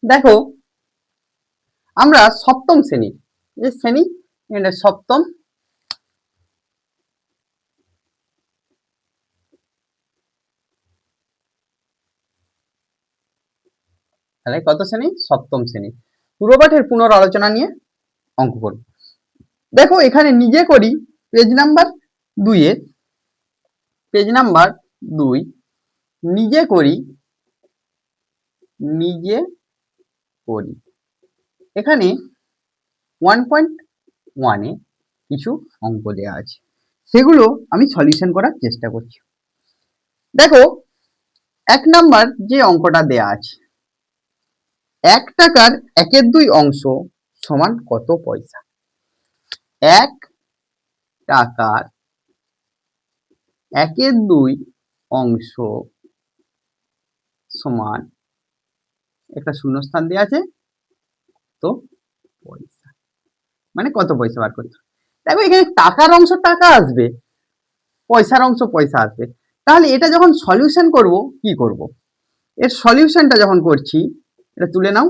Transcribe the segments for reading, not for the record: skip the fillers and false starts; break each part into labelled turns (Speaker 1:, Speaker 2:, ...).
Speaker 1: দেখো আমরা সপ্তম শ্রেণী, যে শ্রেণী এটা সপ্তম, তাহলে কত শ্রেণী? সপ্তম শ্রেণী। পূর্বপাঠের পুনরালোচনা নিয়ে অঙ্ক করব। দেখো এখানে নিজে করি পেজ নাম্বার 2 এ, পেজ নাম্বার 2 নিজে করি, নিজে করি এখানে 1.1 এ কিছু অঙ্ক দেওয়া আছে, সেগুলো আমি সলিউশন করার চেষ্টা করছি। দেখো 1 নাম্বার যে অঙ্কটা দেয়া আছে, 1 টাকার 1/2 অংশ সমান কত পয়সা? 1 টাকার 1/2 অংশ সমান, একটা শূন্যস্থান দেওয়া আছে, তো পয়সা, মানে কত পয়সা বার করতে হবে। দেখো এখানে টাকার অংশ টাকা আসবে, পয়সার অংশ পয়সা আসবে। তাহলে এটা যখন সলিউশন করব, কি করব? এর সলিউশনটা যখন করছি, এটা তুলে নাও।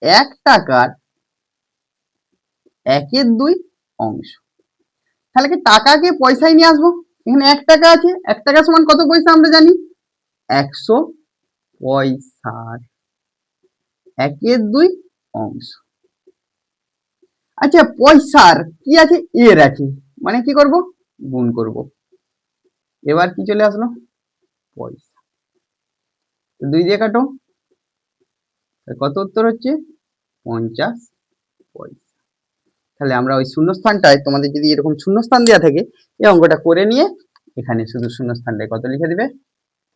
Speaker 1: 1 টাকার 1/2 অংশ, তাহলে কি টাকাকে পয়সায় নিয়ে আসবো। এখানে 1 টাকা আছে, 1 টাকা সমান কত পয়সা আমরা জানি? 100 পয়সার 1/2 অংশ। আচ্ছা পয়সার কি আছে? এর আছে, মানে কি করব? গুণ করব। এবার কি চলে আসলো? পয়সা। 2 দিয়ে কাটো, কত উত্তর হচ্ছে? 50 পয়সা। তাহলে আমরা ওই শূন্যস্থানটায়, তোমাদের যদি এরকম শূন্যস্থান দেওয়া থাকে, এই অঙ্কটা করে নিয়ে এখানে শুধু শূন্যস্থানটায় কত লিখে দিবে?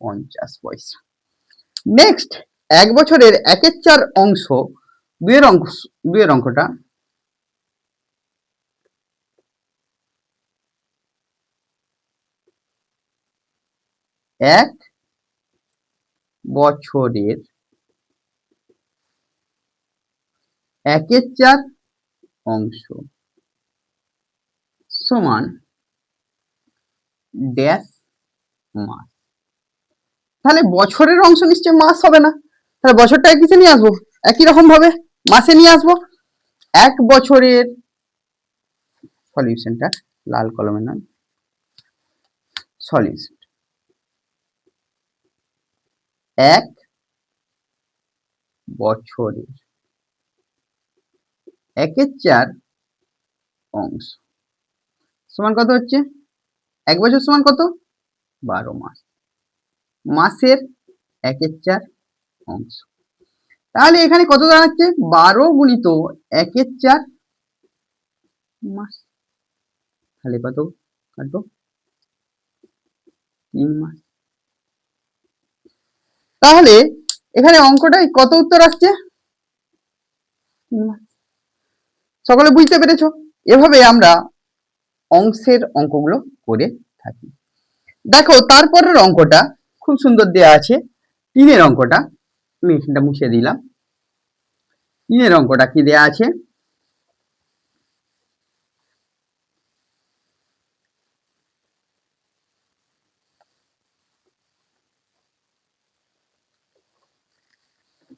Speaker 1: 50 পয়সা। নেক্সট, 1 বছরের 1/4 অংশ 2 এর অঙ্কটা, 1 বছরের 1/4 অংশ সমান ড্যাশ মাস। তাহলে বছরের অংশ নিশ্চয়ই মাস হবে না, তাহলে বছরটাকে কিসে নিয়ে আসবো? একই রকম ভাবে মাসে নিয়ে আসবো। 1 বছরের, সলিউশনটা লাল কলমে নাম, সলিউশন 1 বছরের 1/4 অংশ সমান কত হচ্ছে? 1 বছর সমান কত? 12 মাস। মাসের 1/4 অংশ, তাহলে এখানে কত দাঁড়াচ্ছে? 12 গুণিত 1/4 মাস। তাহলে কত কাটবো? 3 মাস। তাহলে এখানে অঙ্কটাই কত উত্তর আসছে? 3 মাস। সকলে বুঝতে পেরেছো? এভাবে আমরা অংশের অঙ্কগুলো করে থাকি। দেখো তারপরের অঙ্কটা খুব সুন্দর দেয়া আছে, 3 এর অঙ্কটা, আমি এখানটা মুছে দিলাম। 3 এর অঙ্কটা কি দেয়া আছে?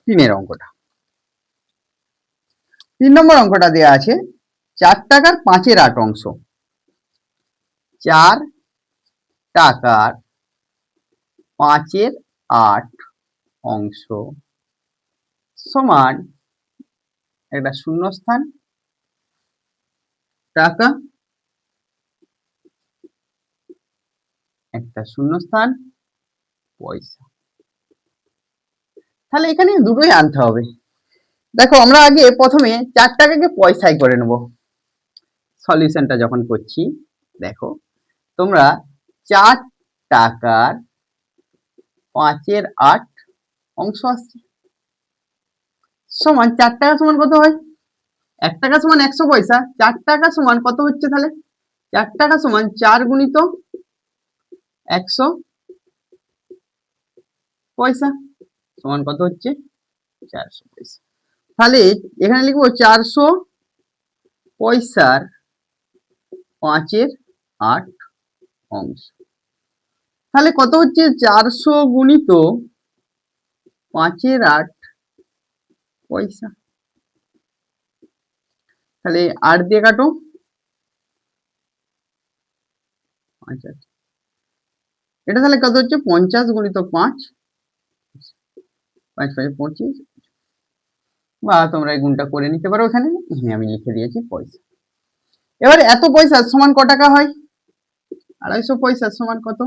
Speaker 1: তিনের অঙ্কটা, 3 নম্বর অঙ্কটা দেয়া আছে 4 টাকার 5/8 অংশ। 4 টাকার 5/8 অংশ সমান, একটা শূন্যস্থান টাকা, একটা শূন্যস্থান পয়সা। তাহলে এখানে দুটোই আনতে হবে। দেখো আমরা আগে প্রথমে 4 টাকাকে পয়সায় করে নেব। সলিউশনটা যখন করছি, দেখো তোমরা 4 টাকার 5/8 অংশ আসছে সমান 4 টাকা সমান কত হয়? 1 টাকা সমান 100 পয়সা, 4 টাকা সমান কত হচ্ছে তাহলে? 4 টাকা সমান 4 গুণিত 100 পয়সা সমান কত হচ্ছে? 400 পয়সা। তাহলে এখানে লিখবো 400 পয়সার 5/8 অংশ। তাহলে কত হচ্ছে? 400 গুণিত 5/8 পয়সা। তাহলে 8 দিয়ে কাটো, আচ্ছা এটা তাহলে কত হচ্ছে 50 গুণিত 5, 5 5 25, বা তোমরা এই গুণটা করে নিতে পারো, এখানে আমি লিখে দিয়েছি পয়সা। এবারে এত পয়সা সমান ক টাকা হয়? 250 পয়সা সমান কত?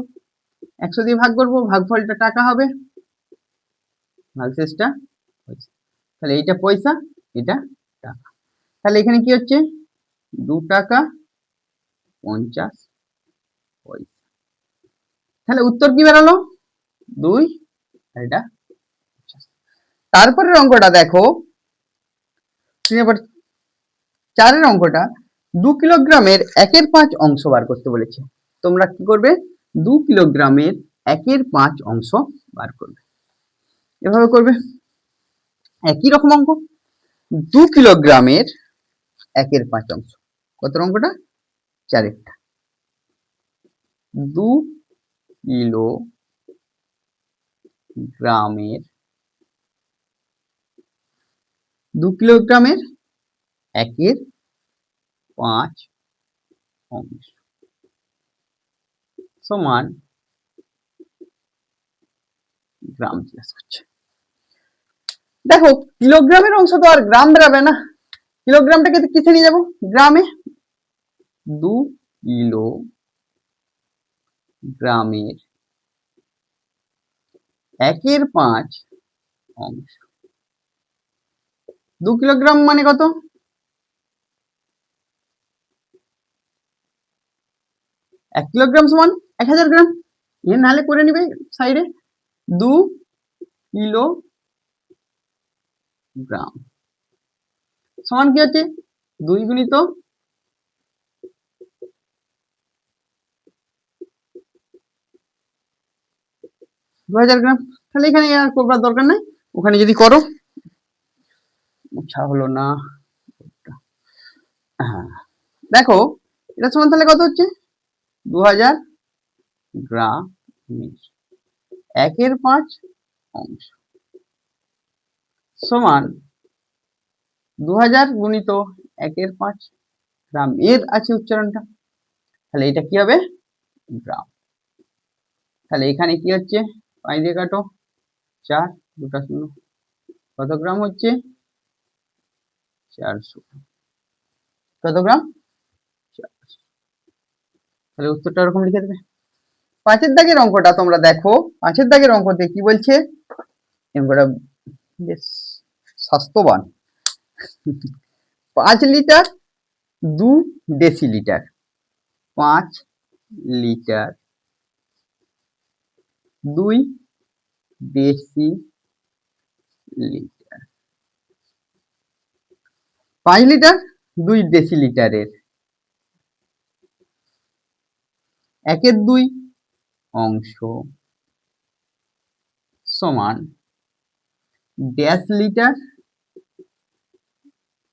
Speaker 1: 100 দিয়ে ভাগ করবো, ভাগফলটা টাকা হবে, ভাগশেষটা পয়সা। তাহলে এইটা পয়সা, এটা টাকা। তাহলে এখানে কি হচ্ছে 2 টাকা 50 পয়সা। তাহলে উত্তর কি বেরোলো 2, আর এটা 50। তারপরের অঙ্কটা দেখো, 4 অঙ্কটা 2 কিলোগ্রামের 1/5 অংশ বার করতে বলেছে। তোমরা কি করবে 2 কিলোগ্রামের 1/5 অংশ বার করবে, এভাবে করবে। একই রকম অঙ্ক, 2 কিলোগ্রামের 1/5 অংশ, কত অঙ্কটা 4টা। 2 কিলোগ্রামের 1/5 অংশ সমান গ্রাম জিজ্ঞাসা করছে। দেখো কিলোগ্রামের অংশ তো আর গ্রাম বেরাবে না, কিলোগ্রামটাকে কিসে নিয়ে যাবো গ্রামে। 2 কিলোগ্রামের 1/5 অংশ, 2 কিলোগ্রাম মানে কত 1 কিলোগ্রাম সমান 1000 গ্রাম, এর নাহলে করে নিবে সাইডে। 2 কিলোগ্রাম সমান কি হচ্ছে 2 গুণিত 2000 গ্রাম। তাহলে এখানে আর করবার দরকার নাই, ওখানে যদি করো, আচ্ছা হলো না, হ্যাঁ দেখো এটা সমান তাহলে কত হচ্ছে 2000 গ্রাম 1/5 অংশ সমান 2000 গুণিত 1/5 গ্রাম, এর আছে উচ্চারণটা। তাহলে এটা কি হবে গ্রাম। তাহলে এখানে কি হচ্ছে 5 দিয়ে কাটো, 4 দুটা শূন্য, কত গ্রাম হচ্ছে 400, কত গ্রাম 400। তাহলে উত্তরটা এরকম লিখে দেবে। 5 দাগের অঙ্কটা তোমরা দেখো, 5 দাগের অঙ্কতে কি বলছে, অঙ্কটা বেশ স্বাস্থ্যবান। 5 litre 2 decilitre, 5 litre 2 decilitre, 5 litre 2 ডেসিলিটারের 1/2 অংশ সমান dash litre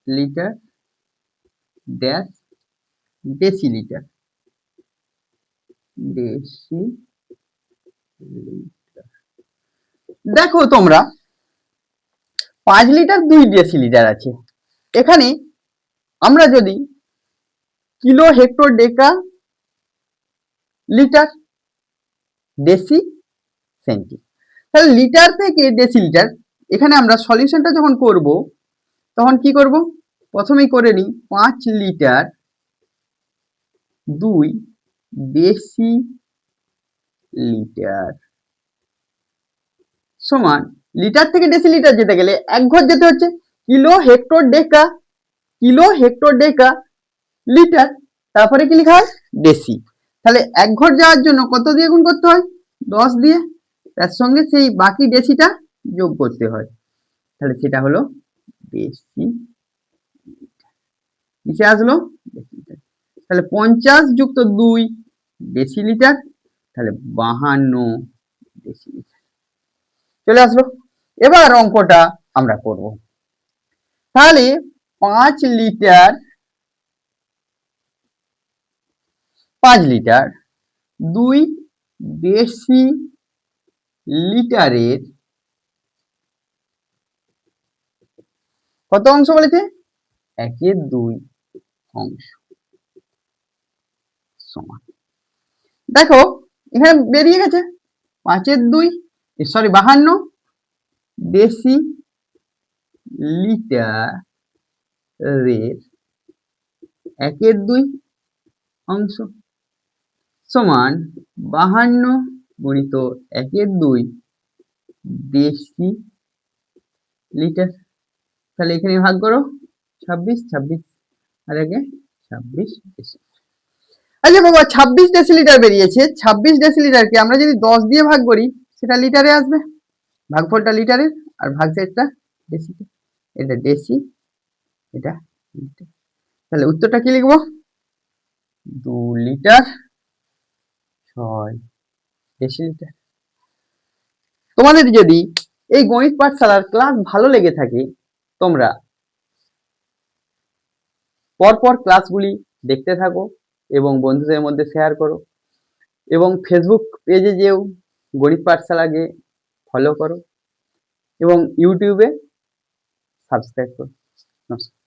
Speaker 1: litre dash decilitre, decilitre. দেখো তোমরা 5 লিটার 2 ডেসিলিটার আছে, এখানে আমরা যদি কিলো হেক্টর ডেকা লিটার ডেসি সেন্টি, তাহলে লিটার থেকে ডেসিলিটার, এখানে আমরা সলিউশনটা যখন করব তখন কি করব, প্রথমেই করে নিই 5 লিটার 2 ডেসিলিটার সমান, লিটার থেকে ডেসিলিটার যেতে গেলে এক ঘর যেতে হচ্ছে, কিলো হেক্টর ডেকা, কিলো হেক্টর ডেকা লিটার, তারপরে কি লেখা হয় ডেসি। তাহলে এক ঘর যাওয়ার জন্য কত দিয়ে গুণ করতে হয় 10 দিয়ে, তার সঙ্গে সেই বাকি ডেসিটা যোগ করতে হয়, তাহলে সেটা হলো ডেসি, নিচে আসলো ডেসিলিটার। তাহলে 50 যুক্ত 2 ডেসিলিটার, তাহলে 52 ডেসিলিটার চলে আসলো। এবার অঙ্কটা আমরা করব, তাহলে 5 লিটার 5 লিটার 2 ডেসিলিটারের কত অংশ বলেছে? 1/2 অংশ সমান। দেখো এখানে বেরিয়ে গেছে 5/2 সরি 52 ডেসি লিটারের 1/2 অংশ সমান 52 গুণিত 1/2 ডেসি লিটার। তাহলে এখানে ভাগ করো 26 26 আর আগে 26 ডেসি। আচ্ছা বাবা 26 ডেসিলিটার বেরিয়েছে, 26 ডেসিলিটারকে আমরা যদি 10 দিয়ে ভাগ করি সেটা লিটারে আসবে, ভাগফলটা লিটারের আর ভাগশেষটা ডেসিতে। এটা ডেসি, এটা লিটার। তাহলে উত্তরটা কি লিখবো? 2 লিটার 6 ডেসিলিটার। তোমাদের যদি এই গণিত পাঠশালার ক্লাস ভালো লেগে থাকে তোমরা পরপর ক্লাসগুলি দেখতে থাকো এবং বন্ধুদের মধ্যে শেয়ার করো এবং ফেসবুক পেজে যেও গণিত পাঠশালাকে ফলো করো এবং ইউটিউবে সাবস্ক্রাইব করো। নমস্কার।